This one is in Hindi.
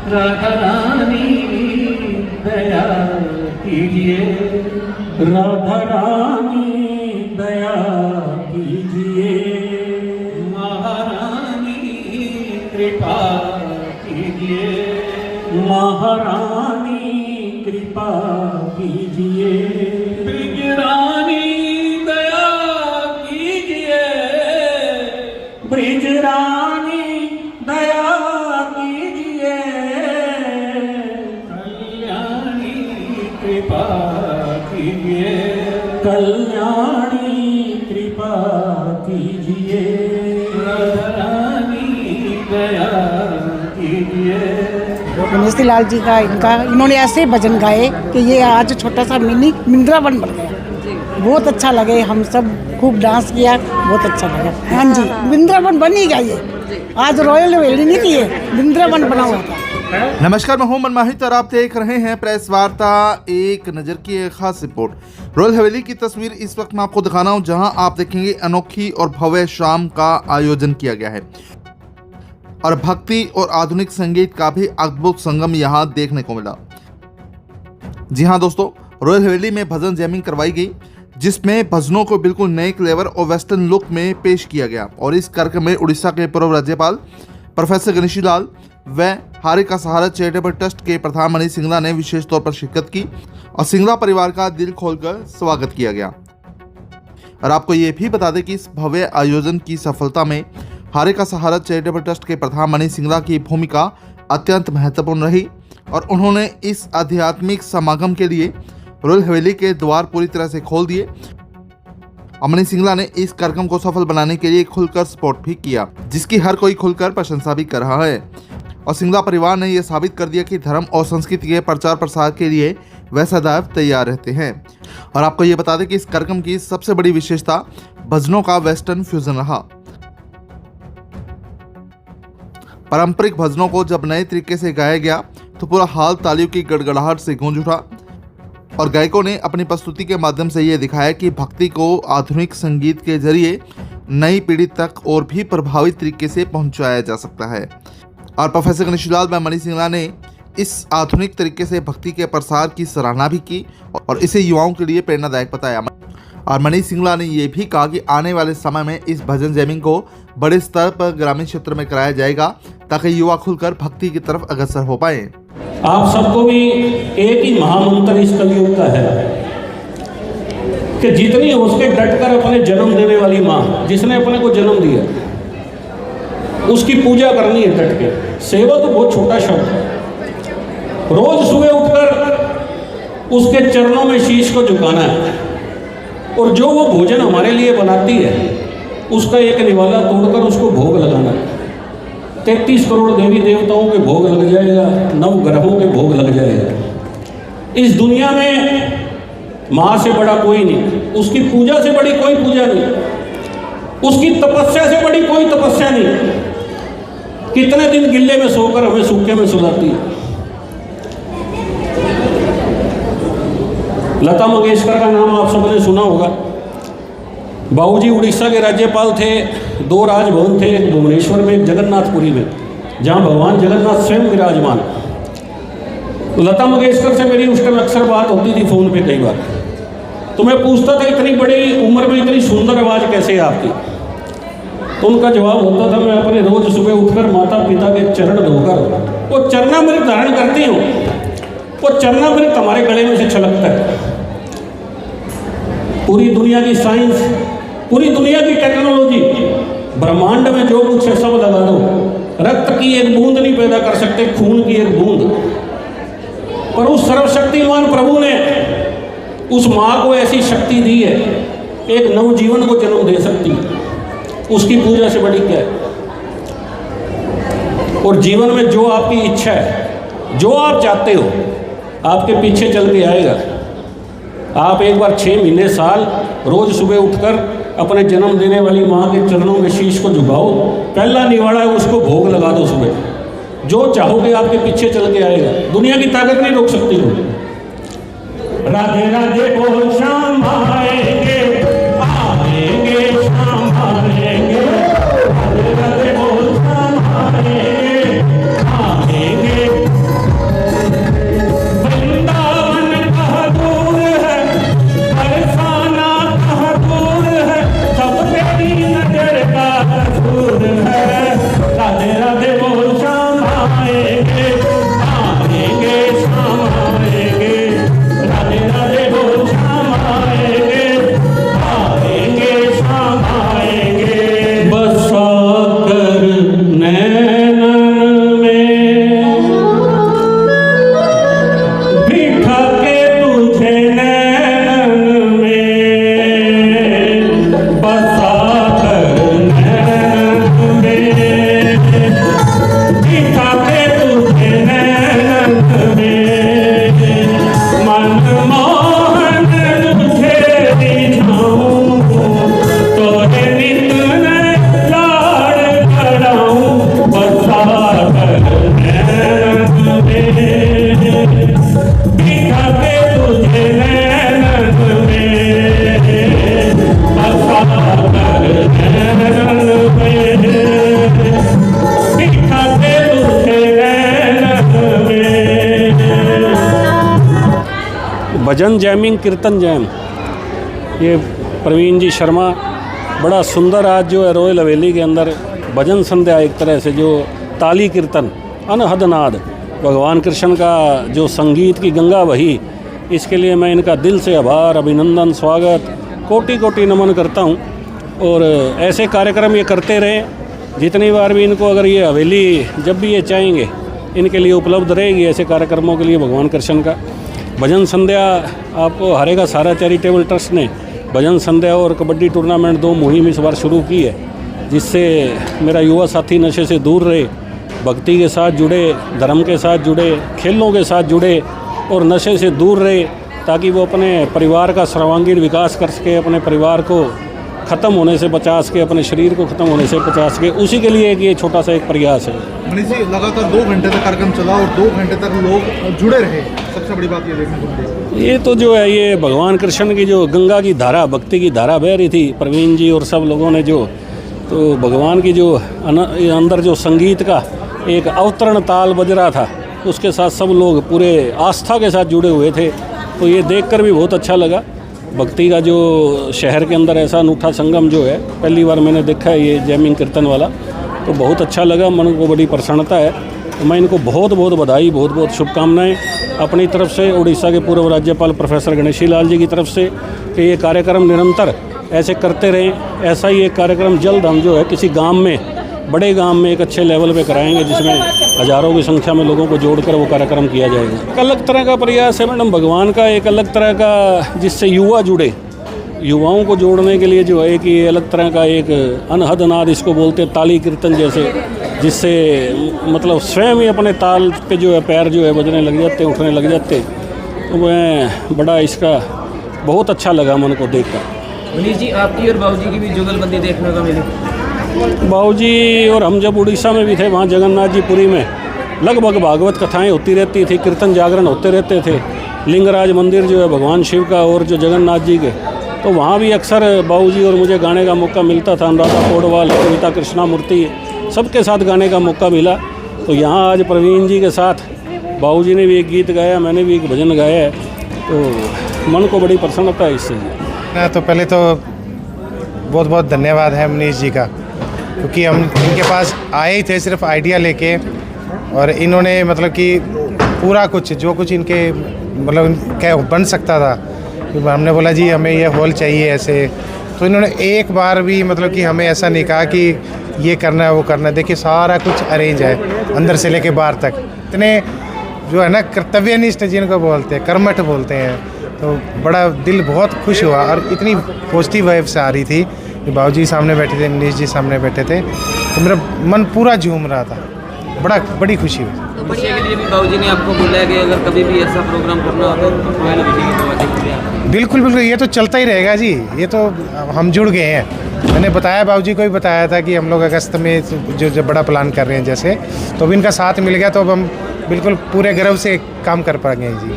राधा रानी दया कीजिए, राधा रानी दया कीजिए, महारानी कृपा कीजिए, महारानी कृपा कीजिए, ब्रिजरानी दया कीजिए, ब्रिजरानी दया कीजिए, कल्याणी कृपा कीजिए, कल्याणी कृपा कीजिए, राधा रानी दया कीजिए। गणेश लाल जी का इन्होंने ऐसे भजन गाए कि ये आज छोटा सा मिनी वृंदावन बन गया। बहुत अच्छा लगे, हम सब खूब डांस किया, बहुत अच्छा लगा। हाँ जी, वृंदावन बन ही गया ये, आज रॉयल हवेली नहीं थी, ये वृंदावन बना हुआ था। नमस्कार, मैं हूं मनमाहित और आप देख रहे हैं प्रेस वार्ता एक नज़र की एक खास रिपोर्ट। रॉयल हवेली की तस्वीर इस वक्त मैं आपको दिखा रहा हूं, जहां आप देखेंगे अनोखी और भव्य शाम का आयोजन किया गया है और भक्ति और आधुनिक संगीत का भी अद्भुत संगम यहां देखने को मिला। जी हां दोस्तों, रॉयल हवेली में भजन जैमिंग करवाई गई, जिसमें भजनों को बिल्कुल नए क्लेवर और वेस्टर्न लुक में पेश किया गया। और इस कार्यक्रम में उड़ीसा के पूर्व राज्यपाल प्रोफेसर गणेश लाल व हारे का सहारा चैरिटेबल ट्रस्ट के प्रधान मनीष सिंगला ने विशेष तौर पर शिरकत की और सिंगला परिवार का दिल खोलकर स्वागत किया गया। और आपको ये भी बता दें कि इस भव्य आयोजन की सफलता में हारे का सहारा चैरिटेबल ट्रस्ट के प्रधान मनीष सिंगला की भूमिका अत्यंत महत्वपूर्ण रही और उन्होंने इस आध्यात्मिक समागम के लिए रॉयल हवेली के द्वार पूरी तरह से खोल दिए। मनीष सिंगला ने इस कार्यक्रम को सफल बनाने के लिए खुलकर सपोर्ट भी किया, जिसकी हर कोई खुलकर प्रशंसा भी कर रहा है। और सिंगला परिवार ने यह साबित कर दिया कि धर्म और संस्कृति के प्रचार प्रसार के लिए वह सदैव तैयार रहते हैं। और आपको ये बता दें कि इस कार्यक्रम की सबसे बड़ी विशेषता भजनों का वेस्टर्न फ्यूजन रहा। पारंपरिक भजनों को जब नए तरीके से गाया गया तो पूरा हाल तालियों की गड़गड़ाहट से गूंज उठा और गायकों ने अपनी प्रस्तुति के माध्यम से ये दिखाया कि भक्ति को आधुनिक संगीत के जरिए नई पीढ़ी तक और भी प्रभावी तरीके से पहुंचाया जा सकता है। और प्रोफेसर गणेश लाल व मनीष सिंगला ने इस आधुनिक तरीके से भक्ति के प्रसार की सराहना भी की और इसे युवाओं के लिए प्रेरणादायक बताया। और मनीष सिंगला ने यह भी कहा कि आने वाले समय में इस भजन जैमिंग को बड़े स्तर पर ग्रामीण क्षेत्र में कराया जाएगा ताकि युवा खुलकर भक्ति की तरफ अग्रसर हो पाए। आप सबको भी एक ही महामंत्र इस कलयुग का है कि जितनी हो सके डटकर अपने जन्म देने वाली माँ, जिसने अपने को जन्म दिया, उसकी पूजा करनी है डट के। सेवा तो बहुत छोटा शब्द है। रोज सुबह उठकर उसके चरणों में शीश को झुकाना है और जो वो भोजन हमारे लिए बनाती है उसका एक निवाला तोड़कर उसको भोग लगाना है। 33 करोड़ देवी देवताओं के भोग लग जाएगा, 9 ग्रहों के भोग लग जाएगा। इस दुनिया में माँ से बड़ा कोई नहीं, उसकी पूजा से बड़ी कोई पूजा नहीं, उसकी तपस्या से बड़ी कोई तपस्या नहीं। कितने दिन गिल्ले में सोकर हमें सूखे में सुलाती है। लता मंगेशकर का नाम आप सबने सुना होगा। बाबूजी उड़ीसा के राज्यपाल थे। 2 राजभवन थे, एक भुवनेश्वर में, एक जगन्नाथपुरी में, जहां भगवान जगन्नाथ स्वयं विराजमान। लता मंगेशकर से मेरी उस टाइम अक्सर बात होती थी फ़ोन पे कई बार। तो मैं पूछता था इतनी बड़ी उम्र में इतनी सुंदर आवाज़ कैसे है आपकी? तो उनका जवाब होता था, मैं अपने रोज सुबह उठकर माता पिता के चरण धोकर वो चरणामृत धारण करती हूँ, वो चरणामृत हमारे गले में से छलकता है। पूरी दुनिया की साइंस, पूरी दुनिया की टेक्नोलॉजी, ब्रह्मांड में जो कुछ है सब लगा दो, रक्त की एक बूंद नहीं पैदा कर सकते, खून की एक बूंद। पर उस सर्वशक्तिमान प्रभु ने उस माँ को ऐसी शक्ति दी है, एक नवजीवन को जन्म दे सकती है। उसकी पूजा से बड़ी क्या है? और जीवन में जो आपकी इच्छा है, जो आप चाहते हो, आपके पीछे चल के आएगा। आप एक बार 6 महीने साल रोज सुबह उठकर अपने जन्म देने वाली माँ के चरणों में शीश को झुकाओ, पहला निवाड़ा है उसको भोग लगा दो सुबह। जो चाहोगे आपके पीछे चल के आएगा, दुनिया की ताकत नहीं रोक सकती हो। राधे राधे बोल श्याम आएंगे, आएंगे श्याम आएंगे, राधे राधे बोल श्याम आएंगे, आएंगे दिखाते तुझे नैनन में, बसा कर नैनन में, दिखाते तुझे नैनन में। भजन जैमिंग कीर्तन जैम, ये प्रवीण जी शर्मा बड़ा सुंदर आज जो है रॉयल हवेली के अंदर भजन संध्या एक तरह से जो ताली कीर्तन अनहद नाद भगवान कृष्ण का जो संगीत की गंगा बही, इसके लिए मैं इनका दिल से आभार, अभिनंदन, स्वागत, कोटि कोटि नमन करता हूँ। और ऐसे कार्यक्रम ये करते रहें, जितनी बार भी इनको अगर ये हवेली जब भी ये चाहेंगे इनके लिए उपलब्ध रहेगी ऐसे कार्यक्रमों के लिए भगवान कृष्ण का। भजन संध्या आपको हरेगा सारा चैरिटेबल ट्रस्ट ने भजन संध्या और कबड्डी टूर्नामेंट 2 मुहिम इस बार शुरू की है, जिससे मेरा युवा साथी नशे से दूर रहे, भक्ति के साथ जुड़े, धर्म के साथ जुड़े, खेलों के साथ जुड़े और नशे से दूर रहे, ताकि वो अपने परिवार का सर्वांगीण विकास कर सके, अपने परिवार को ख़त्म होने से बचा सके, अपने शरीर को ख़त्म होने से बचा सके। उसी के लिए एक ये छोटा सा एक प्रयास है। मनीष जी, लगातार 2 घंटे तक कार्यक्रम चला और 2 घंटे तक लोग जुड़े रहे, सबसे बड़ी बात ये देखने को मिली। ये तो जो है ये भगवान कृष्ण की जो गंगा की धारा, भक्ति की धारा बह रही थी, प्रवीण जी और सब लोगों ने जो, तो भगवान की जो अंदर जो संगीत का एक अवतरण ताल बज रहा था, उसके साथ सब लोग पूरे आस्था के साथ जुड़े हुए थे। तो ये देखकर भी बहुत अच्छा लगा। भक्ति का जो शहर के अंदर ऐसा अनूठा संगम जो है पहली बार मैंने देखा है, ये जैमिंग कीर्तन वाला, तो बहुत अच्छा लगा, मन को बड़ी प्रसन्नता है। तो मैं इनको बहुत बहुत बधाई, बहुत बहुत शुभकामनाएं अपनी तरफ से, उड़ीसा के पूर्व राज्यपाल प्रोफेसर गणेशी लाल जी की तरफ से, कि ये कार्यक्रम निरंतर ऐसे करते रहें। ऐसा ही एक कार्यक्रम जल्द हम जो है किसी गांव में, बड़े गांव में एक अच्छे लेवल पे कराएंगे, जिसमें हज़ारों की संख्या में लोगों को जोड़कर वो कार्यक्रम किया जाएगा। एक अलग तरह का प्रयास है मैडम, भगवान का एक अलग तरह का, जिससे युवा जुड़े, युवाओं को जोड़ने के लिए जो है कि अलग तरह का एक अनहद नाद, इसको बोलते हैं ताली कीर्तन जैसे, जिससे मतलब स्वयं ही अपने ताल पे जो है पैर जो है बजने लग जाते, उठने लग जाते। तो मैं बड़ा इसका बहुत अच्छा लगा मन को देखकर। मनीष जी, आपकी और बाबूजी की भी जुगलबंदी देखने को मिली। बाबूजी और हम जब उड़ीसा में भी थे, वहाँ जगन्नाथ जी पुरी में लगभग भागवत कथाएं होती रहती थी, कीर्तन जागरण होते रहते थे। लिंगराज मंदिर जो है भगवान शिव का और जो जगन्नाथ जी के, तो वहाँ भी अक्सर बाबूजी और मुझे गाने का मौका मिलता था। अनुराधा पौडवाल, कविता कृष्णामूर्ति, सबके साथ गाने का मौका मिला। तो यहाँ आज प्रवीण जी के साथ बाबूजी ने भी एक गीत गाया, मैंने भी एक भजन गाया है, तो मन को बड़ी प्रसन्नता है इससे। तो पहले तो बहुत बहुत धन्यवाद है मनीष जी का, क्योंकि हम इनके पास आए ही थे सिर्फ आइडिया लेके, और इन्होंने मतलब कि पूरा कुछ जो कुछ इनके मतलब क्या बन सकता था, हमने बोला जी हमें ये हॉल चाहिए ऐसे, तो इन्होंने एक बार भी मतलब कि हमें ऐसा नहीं कहा कि ये करना है वो करना है। देखिए सारा कुछ अरेंज है, अंदर से लेके बाहर तक। इतने जो है ना कर्तव्यनिष्ठ जिनको बोलते हैं, कर्मठ बोलते हैं, तो बड़ा दिल बहुत खुश हुआ। और इतनी पॉजिटिव वाइब्स आ रही थी कि बाबूजी सामने बैठे थे, मनीष जी सामने बैठे थे, तो मेरा मन पूरा झूम रहा था, बड़ी खुशी हुई। तो बच्चे के लिए भी बाबूजी ने आपको बोला है कि अगर कभी भी ऐसा प्रोग्राम करना हो तो रॉयल हवेली की दरवाजे खुले हैं। बिल्कुल बिल्कुल, ये तो चलता ही रहेगा जी, ये तो हम जुड़ गए हैं। मैंने बताया, बाबूजी को भी बताया था कि हम लोग अगस्त में जो बड़ा प्लान कर रहे हैं जैसे, तो अब इनका साथ मिल गया, तो अब हम बिल्कुल पूरे गर्व से काम कर पाएंगे जी।